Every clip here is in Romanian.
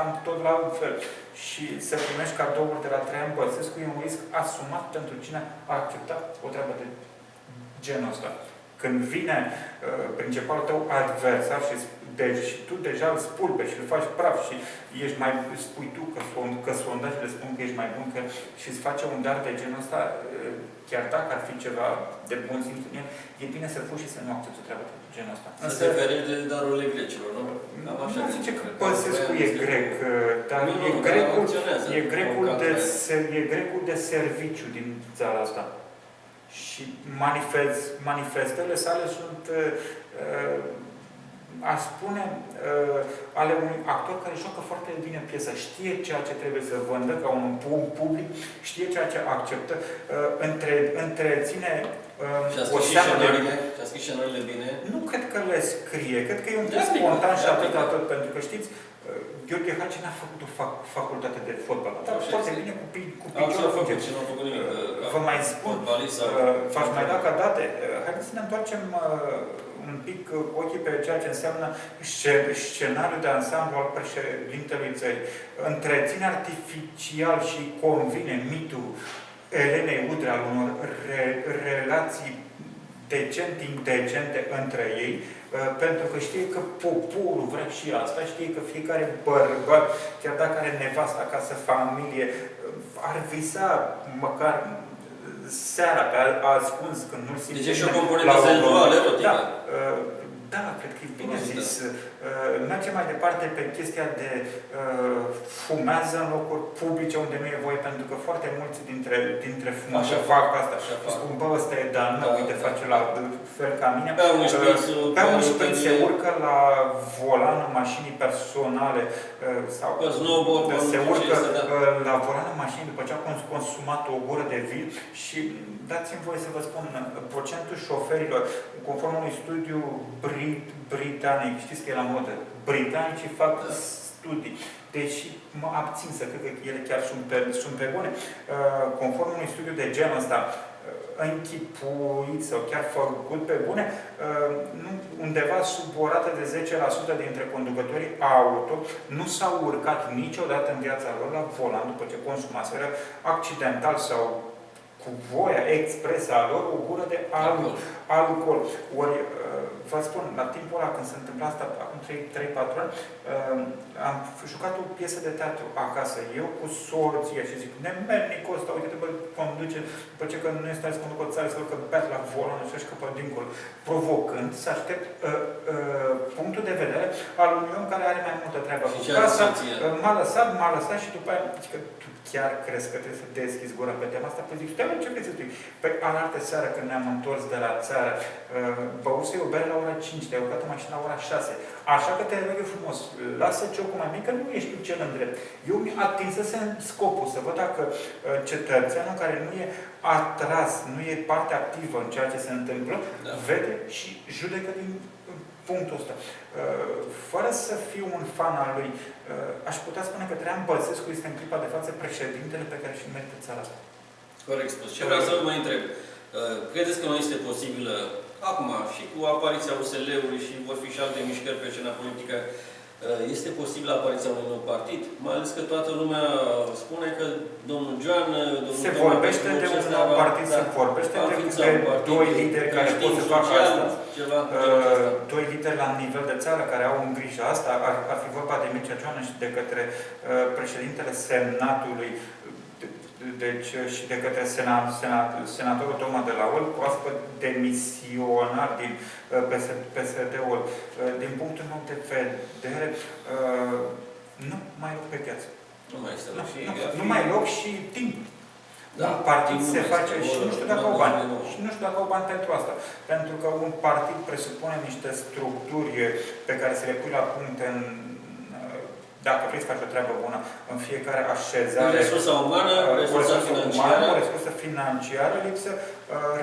cam tot la fel. Și să primești cadouri de la Traian Băsescu e un risc asumat pentru cine a acceptat o treabă de genul ăsta. Când vine principalul tău adversar și tu deja îl spulberi și îl faci praf și ești mai, spui tu că sondajele spun că ești mai bun și îți face un dar de genul ăsta, chiar dacă ar fi ceva de bun simț în el, e bine să fugi și să nu accepti o treabă de genul ăsta. Să te ferești de darurile grecilor, nu? Nu zice că Băsescu e grec, dar e grecul de serviciu din țara asta. Și manifestările sale sunt, aș spune, ale unui actor care joacă foarte bine piesa, știe ceea ce trebuie să vândă ca un public, știe ceea ce acceptă, întreține o seamă de... Și-a scris scenariile bine? Nu cred că le scrie, cred că e un pic spontan și atât, pentru că știți, Gheorghe Hagi n-a făcut o facultate de fotbal, dar foarte bine cu piciorul îngeți. Vă mai spun, v-aș mai da ca date, haideți să ne întoarcem un pic ochii pe ceea ce înseamnă scenariul de ansamblu al președintelui țării. Întreține artificial și convine mitul Elenei Udrea al unor relații decente între ei, pentru că știe că poporul vrea și asta, știe că fiecare bărbat, chiar dacă are nevastă acasă, familie, ar visa măcar seara pe ascuns, când nu simte... Deci e și o componentă senzuală, erotică. Da, cred că e bine zis. Mergem mai departe pe chestia de fumează în locuri publice unde nu e voie, pentru că foarte mulți dintre fumători fac asta. Spun, bă, ăsta e Dan, uite, face la fel ca mine. Bea un șpriț, se urcă la volanul mașinii personale sau se urcă la volanul mașinii după ce a consumat o gură de vin și dați-mi voie să vă spun, procentul șoferilor, conform unui studiu britanic, știți că e la modă, britanicii fac studii, deși mă abțin să cred că ele chiar sunt pe bune, conform unui studiu de genul ăsta, închipuit sau chiar făcut pe bune, undeva sub o rată de 10% dintre conducătorii auto nu s-au urcat niciodată în viața lor la volan după ce consumaseră accidental sau cu voia expresă a lor o gură de alcool. Ori, vă spun, la timpul ăla când se întâmplă asta, acum 3-4 ani, am jucat o piesă de teatru acasă, eu cu soția și zic, nemernicul ăsta, uite-te, bă, conduce, după ce că nu este să conduc o țară, să urcă beat la volan și că pe dincolo, provocând să aștept punctul de vedere al unui om care are mai multă treabă cu casa, m-a lăsat și după aia, zic că tu chiar crezi că trebuie să deschizi gura pe tema asta? Păi zic, ce vrei să spui? Păi alaltă seară când ne-am întors de la țară, băuse eu bere la ora 5, te-ai urcat în mașină la ora 6. Așa că te rog eu frumos, lasă ciocul mai mic, că nu ești tu cel îndrept. Eu mi-am atinsesem scopul să văd dacă cetățeanul care nu e atras, nu e parte activă în ceea ce se întâmplă, vede și judecă din punctul ăsta. Fără să fiu un fan al lui, aș putea spune că Traian Băsescu este în clipa de față președintele pe care și merită țara asta. Corect spus. Ce vreau să vă mai întreb. Credeți că nu este posibilă, acum, și cu apariția USL-ului și vor fi și alte mișcări pe scena politică, este posibilă apariția unui nou partid? Mai ales că toată lumea spune că domnul Joan, se vorbește de un nou partid, se vorbește de doi lideri care pot să facă asta. Doi lideri la nivel de țară care au în grijă asta. Ar fi vorba de Mircea Joană și de către președintele Senatului, deci și de către senatorul Toma de la Ol, proaspăt demisionar din PSD-ul. Din punctul meu de vedere, nu mai loc pe piață. Nu mai este loc. Nu mai loc și timp. Un partid se face și nu știu dacă au bani. Și nu știu dacă au bani pentru asta. Pentru că un partid presupune niște structuri pe care se le pui la punct în dacă vrei să faci o treabă bună în fiecare așezare, resursa umană, resursa financiară, lipsă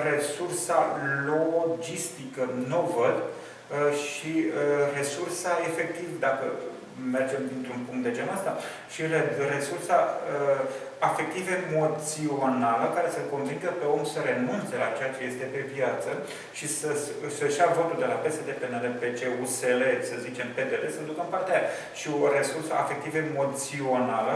resursa logistică, nu văd, și resursa efectiv, dacă mergem dintr-un punct de genul ăsta, și resursa afectiv-emoțională care să convingă pe om să renunțe la ceea ce este pe viață și să-și ia votul de la PSD, PNL, PC, USL, să zicem PDL, să ducă în partea aia. Și o resursă afectiv-emoțională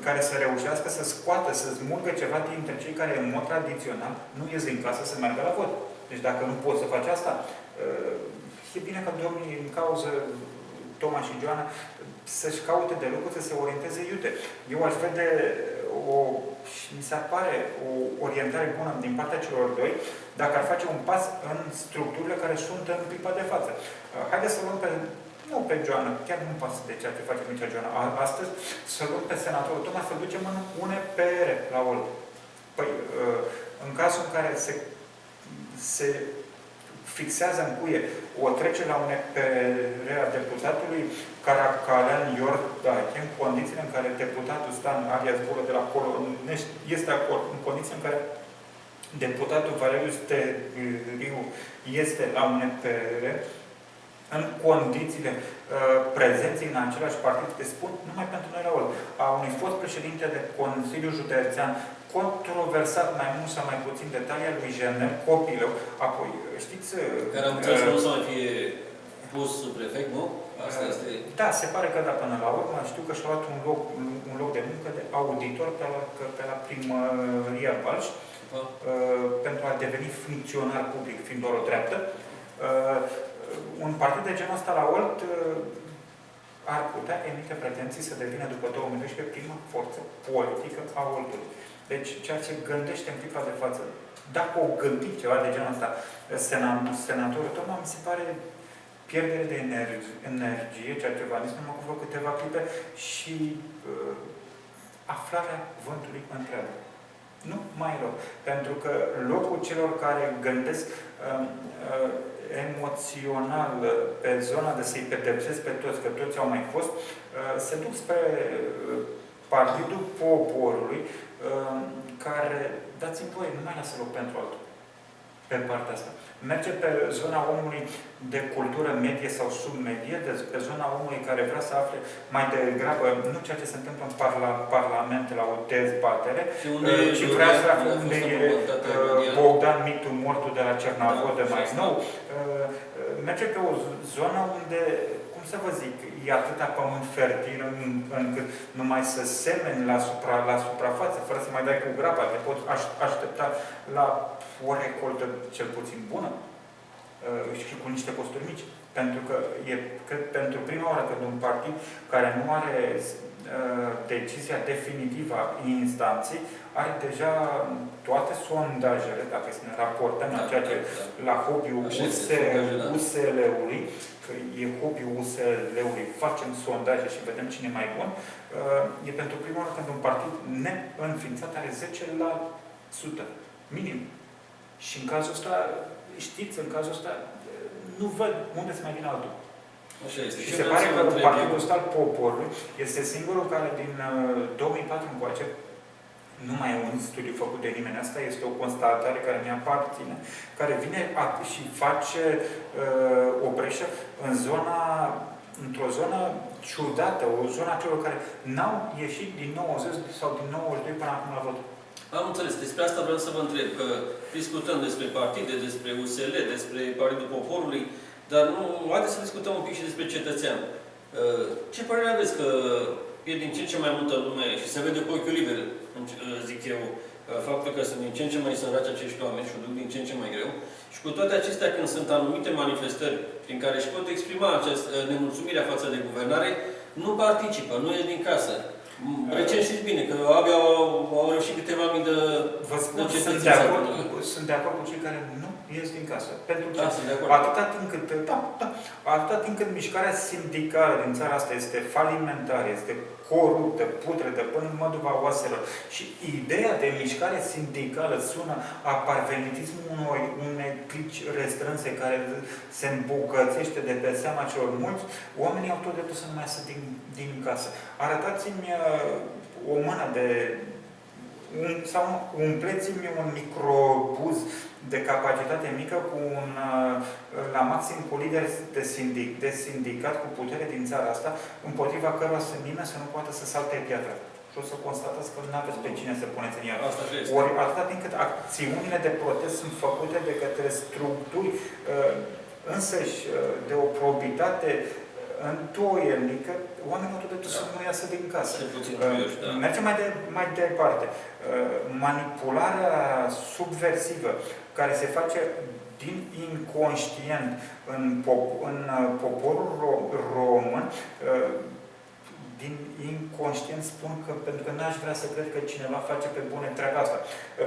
care să reușească să scoată, să smulgă ceva dintre cei care, în mod tradițional, nu ies din casă să meargă la vot. Deci dacă nu poți să faci asta, e bine ca domnii în cauză, Toma și Joana, să-și caute de lucru, să se orienteze iute. Eu aș vede și mi se pare o orientare bună din partea celor doi, dacă ar face un pas în structurile care sunt în clipa de față. Haideți să luăm nu pe Joana, chiar nu-mi pasă de ceea ce face Mircea Joana astăzi, să luăm pe senatorul Toma, să ducem în UNPR la OLT. Păi, în cazul în care se fixează în cuie o trecere la UNPR a deputatului Caracalean Iordache, în condițiile în care deputatul Stan alias Bulă de la Colonești este acord, în condiții în care deputatul Valeriu Steriu este la UNPR, în condițiile prezenței în același partid, te spun, numai pentru noi la OL, a unui fost președinte de Consiliul Județean, controversat mai mult sau mai puțin detalii lui Jenel Copilău, apoi, știți... Care am înțeles să nu s-a fie pus prefect, nu? Asta este... Da, se pare că da, până la urmă. Știu că și-a luat un loc de muncă de auditor pe la primăria Balș, pentru a deveni funcționar public, fiind doar o treaptă. Un partid de genul ăsta la OLT ar putea emite pretenții să devină după 2012 prima forță politică a OLT-ului. Deci, ceea ce gândește în clipa de față, dacă o gândi ceva de genul ăsta, senatorul Toma, mi se pare pierdere de energie, ceea ce v-am zis numai cu vreo câteva clipe, și aflarea vântului întreabă. Nu mai rău. Pentru că locul celor care gândesc emoțional pe zona de să-i pedepsesc pe toți, că toți au mai fost, se duc spre Partidul Poporului, care, dați-mi voie, nu mai lasă loc pentru altul. Pe partea asta. Merge pe zona omului de cultură medie sau submedie, pe zona omului care vrea să afle mai degrabă, nu ceea ce se întâmplă în Parlament la o dezbatere, ci vrea să afle unde e Bogdan Mitu Mortu de la Cernavodă mai nou. Merge pe o zonă unde, cum să vă zic, e atâta pământ fertil încât numai să semeni la suprafață, fără să mai dai cu grapa, te poți aștepta la o recoltă cel puțin bună și cu niște costuri mici. Pentru că e, cred, pentru prima oară când un partid care nu are decizia definitivă a instanței are deja toate sondajele, dacă să ne raportăm la ceea ce la hobby-ul USL-ului, că e hobby-ul USL-ului, facem sondaje și vedem cine e mai bun, e pentru prima oară când un partid neînființat are 10%, minim. Și în cazul ăsta, știți, în cazul ăsta, nu văd unde să mai vină altul. Așa este. Și se pare că Partidul ăsta al Poporului este singurul care din 2004 încoace, nu mai e un studiu făcut de nimeni, asta este o constatare care mi aparține, care vine și face o breșă într-o zonă ciudată, o zonă a celor care n-au ieșit din 90 sau din 92 până acum la vot. Am înțeles. Despre asta vreau să vă întreb, că discutăm despre partide, despre USL, despre Partidul Poporului, dar nu, haideți să discutăm un pic și despre cetățean. Ce părere aveți că e din ce în ce mai multă lume și se vede cu ochiul liber, zic eu, faptul că sunt din ce în ce mai săraci acești oameni și o duc din ce în ce mai greu. Și cu toate acestea, când sunt anumite manifestări prin care își pot exprima această nemulțumirea față de guvernare, nu participă, nu ies din casă. Recent știți bine, că abia au reușit câteva mii de... Vă spun, sunt de acord cu cei care nu ies din casă. Pentru că atâta timp cât mișcarea sindicală din țara asta este falimentară, este coruptă, putredă, până în măduva oaselor. Și ideea de mișcare sindicală sună a parvenitismul unei clici restrânse care se îmbogățește de pe seama celor mulți, oamenii au tot dreptul să nu mai iasă din casă. Arătați-mi o mână de sau umpleți-mi un microbuz de capacitate mică cu la maxim cu lider de sindicat cu putere din țara asta, împotriva cărora nimeni să nu poată să salte piatra. Și o să constatați că nu aveți pe cine să puneți în ea. Ori atâta timp cât acțiunile de protest sunt făcute de către structuri însăși de o probitate îndoielnică, oamenii au dreptul să nu iasă din casă. Mergem mai departe. Manipularea subversivă care se face din inconștient în poporul român, din inconștient spun că, pentru că n-aș vrea să cred că cineva face pe bune treaba asta.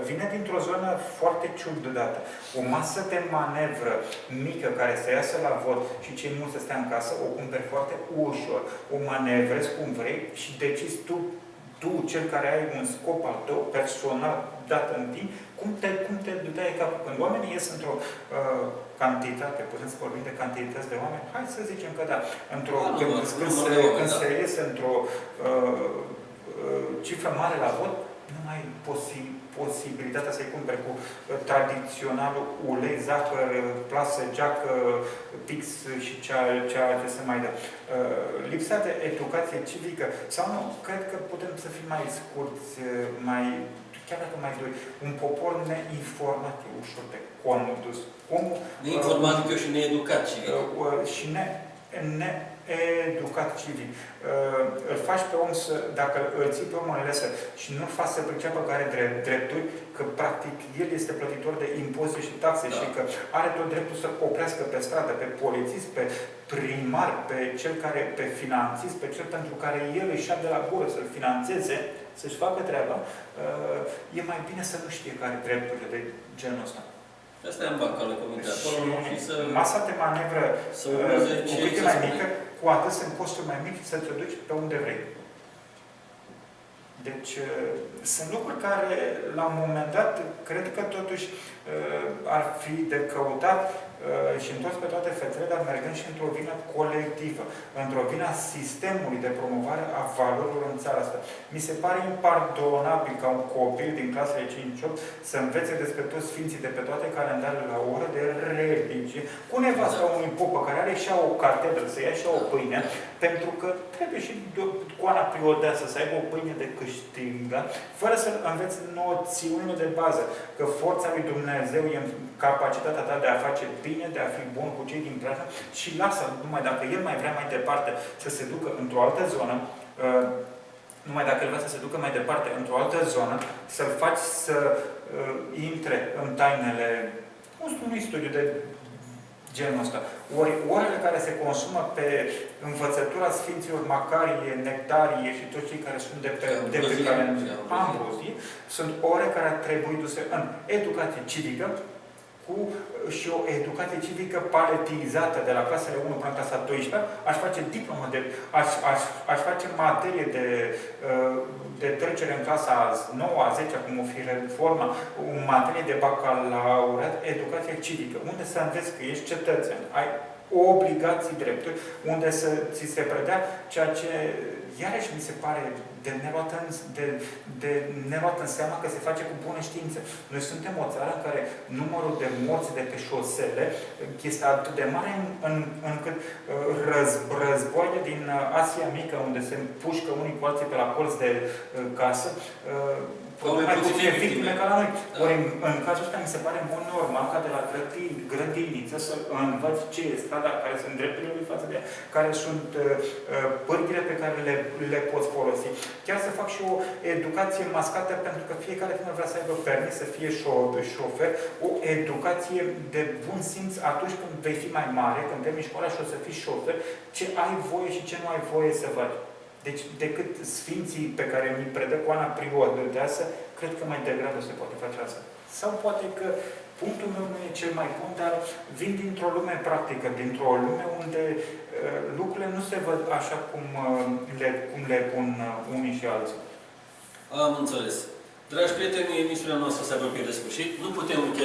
Vine dintr-o zonă foarte ciudată. O masă de manevră mică care să iasă la vot și cei mulți să stea în casă, o cumperi foarte ușor. O manevrezi cum vrei și decizi tu, cel care ai un scop al tău, personal, dat în timp, cum te dai capul. Când oamenii ies într-o cantitate, putem să vorbim de cantități de oameni, hai să zicem că da, când se iese într-o cifră mare la vot, nu mai ai posibilitatea să-i cumperi cu tradiționalul ulei, zahăr, plasă, geacă, pix și ceea ce se mai dă. Lipsa de educație civică, sau nu, cred că putem să fim mai scurți, chiar dacă mai doi, un popor neinformat e ușor de condus. Neinformat și needucat civic. Și needucat civic. Îl faci pe om să, dacă îl ții pe om în lesă și nu-l faci să priceapă că are drepturi, că practic el este plătitor de impozite și taxe și că are tot dreptul să oprească pe stradă, pe polițist, pe primar, pe cel care, pe finanțist, pe cel pentru care el își ia de la gură să-l finanțeze, să-și facă treaba, e mai bine să nu știe care are drepturile de genul ăsta. Asta e în banca lui Comite acolo și să... Masa de manevră cu cât e mai mică, cu atât sunt costuri mai mici să te duci pe unde vrei. Deci, sunt lucruri care, la un moment dat, cred că totuși ar fi de căutat și întors pe toate fețele, dar mergând și într-o vină colectivă, într-o vină a sistemului de promovare a valorilor în țara asta. Mi se pare impardonabil ca un copil din clasele 5-8 să învețe despre toți sfinții de pe toate calendarele la o oră de religie, cu nevasta unui popă care are și o catedră, să ia și o pâine, pentru că trebuie și Coana Priodeasă să aibă o pâine de câștigat, fără să înveți noțiunile de bază, că forța lui Dumnezeu e în capacitatea ta de a face bine, de a fi bun cu cei din preajmă și lasă, numai dacă el mai vrea mai departe să se ducă într-o altă zonă, numai dacă el vrea să se ducă mai departe într-o altă zonă, să-l faci să intre în tainele unui studiu de genul ăsta. Ori orele care se consumă pe învățătura Sfinților Macarie, Nectarie și toți cei care sunt de pe Ambrozie, sunt ore care ar trebui duse în educație civică, și o educație civică paletizată de la clasele 1 până la clasa 12, aș face diplomă aș face materie de trecere în clasa 9, a 10, cum o fi reforma, o materie de bacalaureat, educație civică, unde să înveți că ești cetățean, ai obligații, drepturi, unde să ți se predea ceea ce, iarăși mi se pare de neluat în seama că se face cu bună știință. Noi suntem o țară în care numărul de morți de pe șosele este atât de mare încât războaile din Asia Mică, unde se împușcă unii cu alții pe la colț de casă, mai puține victime ca la noi. Ori în cazul ăsta mi se pare în mod normal ca de la grădiniță să învăț ce e strada, care sunt drepturile lui față de ea, care sunt pârghile pe care le poți folosi. Chiar să fac și o educație mascată, pentru că fiecare tânăr vrea să aibă permis, să fie șofer, o educație de bun simț atunci când vei fi mai mare, când termini școala și o să fii șofer, ce ai voie și ce nu ai voie să faci. Deci, decât sfinții pe care mi predă Coana Priodeasă, cred că mai degrabă se poate face asta. Sau poate că punctul meu nu e cel mai bun, dar vin dintr-o lume practică, dintr-o lume unde lucrurile nu se văd așa cum le pun unii și alții. Am înțeles. Dragi prieteni, emisiunea noastră se apropie de sfârșit. Nu putem încheia